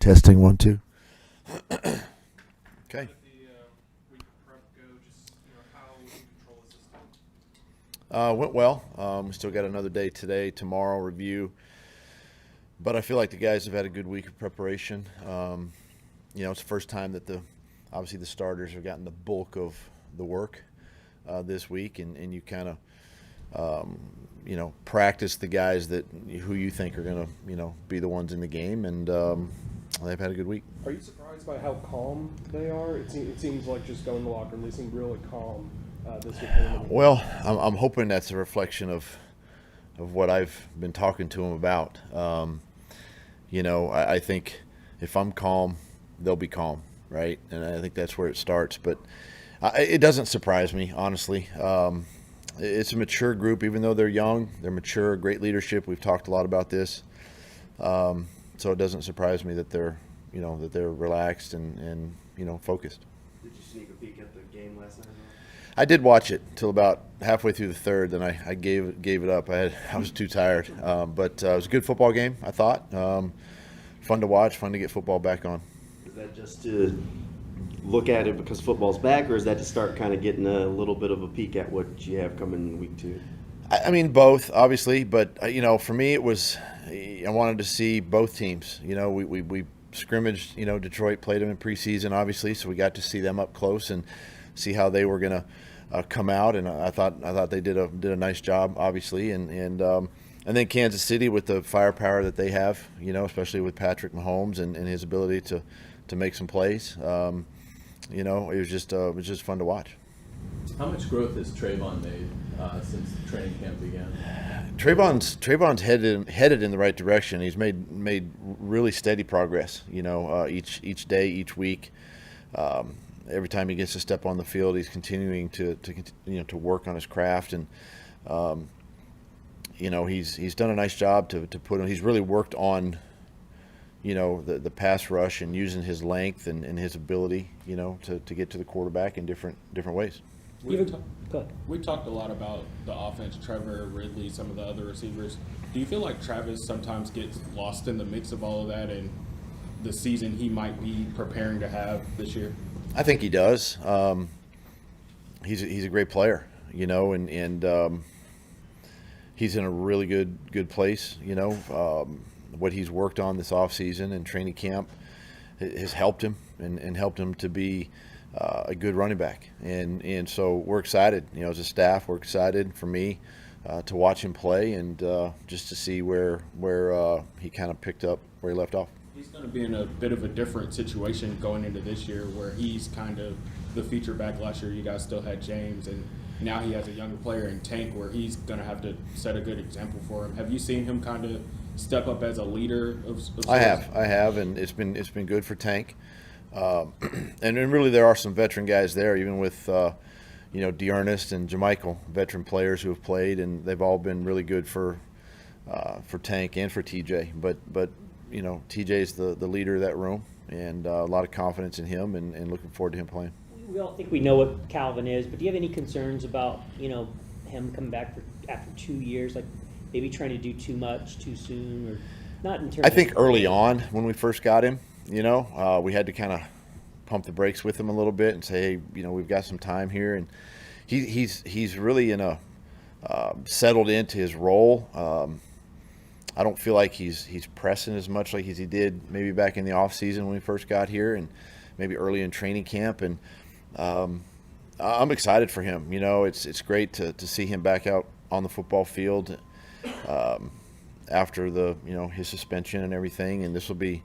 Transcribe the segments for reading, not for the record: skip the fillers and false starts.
Testing 1 2. Okay. Went well. We still got another day today, tomorrow review. But I feel like the guys have had a good week of preparation. It's the first time that obviously the starters have gotten the bulk of the work this week, and you kind of practice the guys who you think are going to be the ones in the game, and they've had a good week. Are you surprised by how calm they are? It seems like just going to the locker room, they seem really calm this week. Well, I'm hoping that's a reflection of what I've been talking to them about. I think if I'm calm, they'll be calm, right? And I think that's where it starts. But it doesn't surprise me, honestly. It's a mature group, even though they're young. They're mature, great leadership. We've talked a lot about this, so it doesn't surprise me that they're relaxed and focused. Did you sneak a peek at the game last night? I did watch it till about halfway through the third, then I gave it up. I was too tired, but it was a good football game. I thought fun to watch, fun to get football back on. Is that just to look at it because football's back, or is that to start kind of getting a little bit of a peek at what you have coming in week 2? I mean, both, obviously, but for me, it was I wanted to see both teams. We scrimmaged. Detroit played them in preseason, obviously, so we got to see them up close and see how they were going to come out. And I thought they did a nice job, obviously, and then Kansas City with the firepower that they have, especially with Patrick Mahomes and his ability to make some plays. It was just fun to watch. How much growth has Trayvon made since training camp began? Trayvon's headed in the right direction. He's made really steady progress. Each day, each week. Every time he gets to step on the field, he's continuing to work on his craft, and he's done a nice job to put him. He's really worked on the pass rush and using his length and his ability to get to the quarterback in different ways. We talked a lot about the offense, Trevor, Ridley, some of the other receivers. Do you feel like Travis sometimes gets lost in the mix of all of that and the season he might be preparing to have this year? I think he does. He's a great player, and he's in a really good place. What he's worked on this offseason and training camp has helped him and helped him to be a good running back. And so we're excited. As a staff, we're excited for me to watch him play and just to see where he kind of picked up where he left off. He's going to be in a bit of a different situation going into this year where he's kind of the feature back. Last year you guys still had James, and now he has a younger player in Tank where he's going to have to set a good example for him. Have you seen him kind of step up as a leader of I have, and it's been good for Tank. And really there are some veteran guys there, even with Dearness and Jamichael, veteran players who have played, and they've all been really good for Tank and for TJ. But TJ's the leader of that room, and a lot of confidence in him, and looking forward to him playing. We all think we know what Calvin is, but do you have any concerns about him coming back after 2 years, like maybe trying to do too much too soon, or not in terms? I think early on when we first got him, we had to kind of pump the brakes with him a little bit and say, hey, we've got some time here, and he's really settled into his role. I don't feel like he's pressing as much like as he did maybe back in the off season when we first got here, and maybe early in training camp. And I'm excited for him. It's great to see him back out on the football field after his suspension and everything. And this will be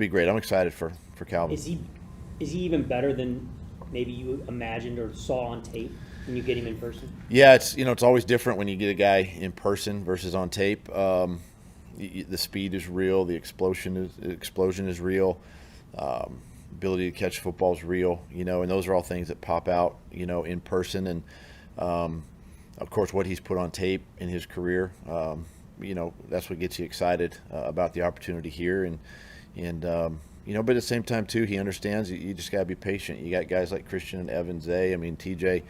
great. I'm excited for Calvin. Is he even better than maybe you imagined or saw on tape when you get him in person? Yeah, it's always different when you get a guy in person versus on tape. The speed is real, the explosion is real, ability to catch football is real, and those are all things that pop out, in person. And of course, what he's put on tape in his career, that's what gets you excited about the opportunity here. And but at the same time too, he understands you just gotta be patient. You got guys like Christian and Evans, TJ.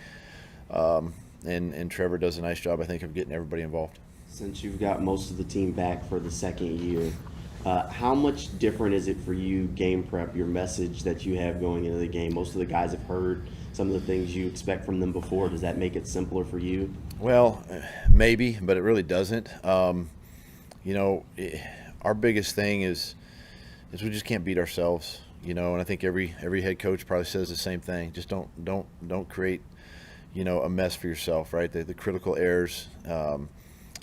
And Trevor does a nice job, I think, of getting everybody involved. Since you've got most of the team back for the second year, How much different is it for you, game prep, your message that you have going into the game? Most of the guys have heard some of the things you expect from them before. Does that make it simpler for you? Well, maybe, but it really doesn't. Our biggest thing is we just can't beat ourselves, and I think every head coach probably says the same thing. Just don't create, a mess for yourself, right? The critical errors,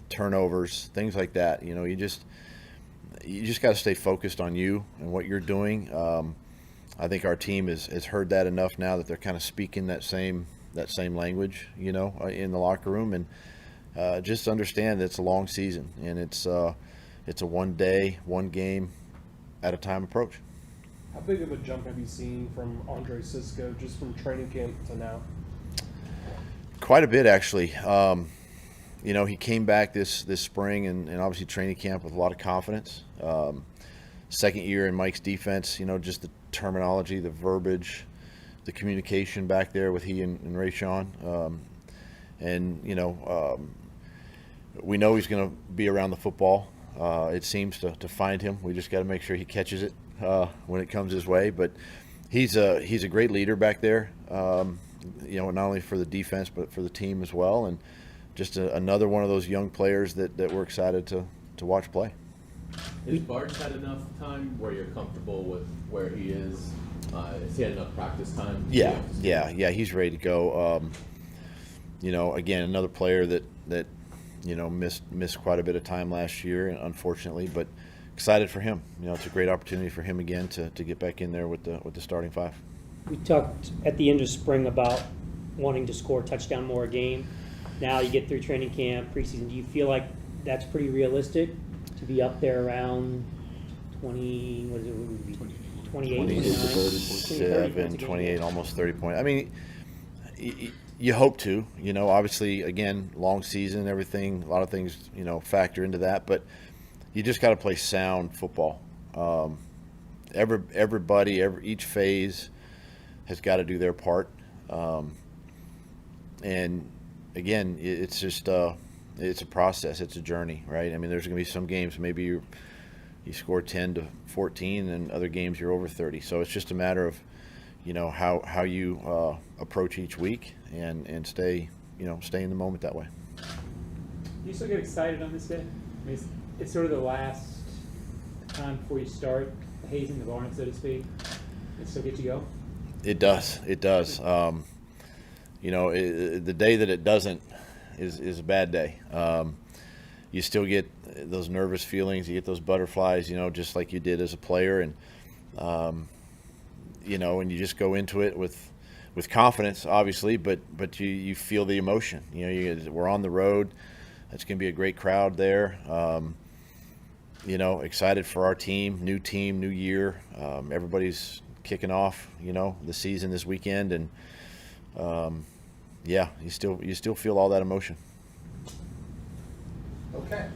turnovers, things like that. You just got to stay focused on you and what you're doing. I think our team has heard that enough now that they're kind of speaking that same language, in the locker room, and just understand that it's a long season and it's a one day, one game at a time approach. How big of a jump have you seen from Andre Cisco just from training camp to now? Quite a bit, actually. He came back this spring and obviously training camp with a lot of confidence. Second year in Mike's defense, just the terminology, the verbiage, the communication back there with he and Rayshawn. We know he's going to be around the football. It seems to find him. We just got to make sure he catches it when it comes his way. But he's a great leader back there, not only for the defense but for the team as well. And just another one of those young players that we're excited to watch play. Has Bart had enough time where you're comfortable with where he is? Has he had enough practice time? Yeah, he's ready to go. Again, another player that missed quite a bit of time last year, unfortunately, but excited for him. It's a great opportunity for him again to get back in there with the starting five. We talked at the end of spring about wanting to score a touchdown more a game. Now you get through training camp, preseason. Do you feel like that's pretty realistic to be up there around 20? What is it? What would it be? 28, 27, 28, almost 30 points. I mean, you hope to. Obviously, again, long season, everything, a lot of things, factor into that. But you just got to play sound football. Everybody, each phase has got to do their part. And again, it's just it's a process. It's a journey, right? I mean, there's going to be some games maybe you score 10 to 14, and other games you're over 30. So it's just a matter of how you approach each week and stay in the moment that way. You still get excited on this day? I mean, it's sort of the last time before you start hazing the barn, so to speak. It still gets you go? It does. The day that it doesn't is a bad day. You still get those nervous feelings. You get those butterflies, just like you did as a player. And, and you just go into it with confidence, obviously, but you feel the emotion. We're on the road. It's going to be a great crowd there. Excited for our team, new year. Everybody's kicking off, the season this weekend. And, you still feel all that emotion. Okay.